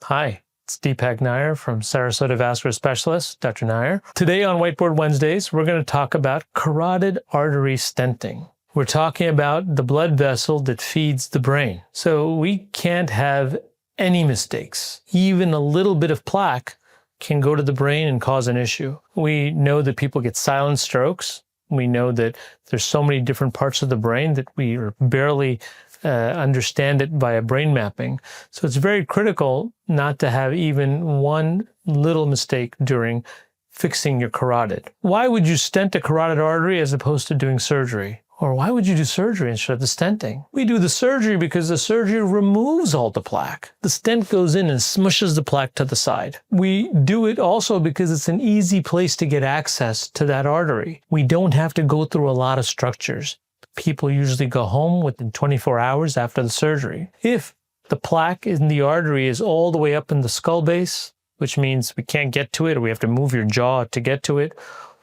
Hi, it's Deepak Nair from Sarasota Vascular Specialist, Dr. Nair. Today on Whiteboard Wednesdays, we're going to talk about carotid artery stenting. We're talking about the blood vessel that feeds the brain. So we can't have any mistakes. Even a little bit of plaque can go to the brain and cause an issue. We know that people get silent strokes. We know that there's so many different parts of the brain that we barely understand it via brain mapping. So it's very critical not to have even one little mistake during fixing your carotid. Why would you stent a carotid artery as opposed to doing surgery? Or why would you do surgery instead of the stenting? We do the surgery because the surgery removes all the plaque. The stent goes in and smushes the plaque to the side. We do it also because it's an easy place to get access to that artery. We don't have to go through a lot of structures. People usually go home within 24 hours after the surgery. If the plaque in the artery is all the way up in the skull base, which means we can't get to it, or we have to move your jaw to get to it,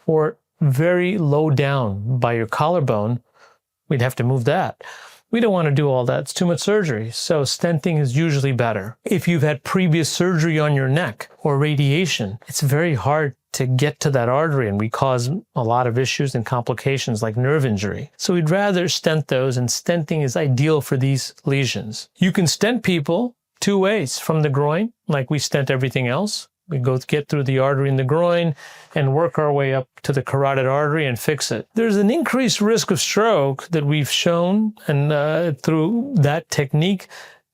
or very low down by your collarbone, we'd have to move that. We don't want to do all that. It's too much surgery. So stenting is usually better. If you've had previous surgery on your neck or radiation, it's very hard to get to that artery, and we cause a lot of issues and complications like nerve injury. So we'd rather stent those, and stenting is ideal for these lesions. You can stent people two ways: from the groin, like we stent everything else. We go get through the artery in the groin and work our way up to the carotid artery and fix it. There's an increased risk of stroke that we've shown and through that technique,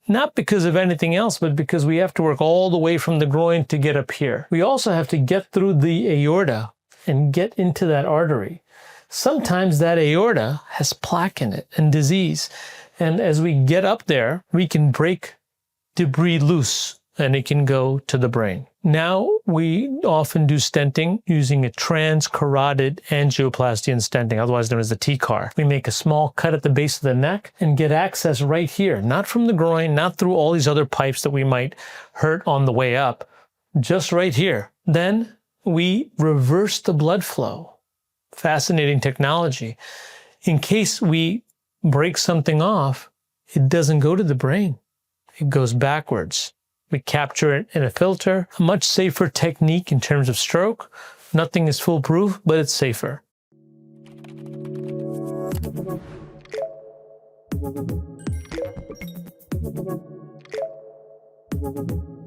not because of anything else, but because we have to work all the way from the groin to get up here. We also have to get through the aorta and get into that artery. Sometimes that aorta has plaque in it and disease. And as we get up there, we can break debris loose and it can go to the brain. Now, we often do stenting using a transcarotid angioplasty and stenting, otherwise known as the TCAR. We make a small cut at the base of the neck and get access right here, not from the groin, not through all these other pipes that we might hurt on the way up, just right here. Then we reverse the blood flow. Fascinating technology. In case we break something off, it doesn't go to the brain. It goes backwards. We capture it in a filter, a much safer technique in terms of stroke. Nothing is foolproof, but it's safer. Thank you.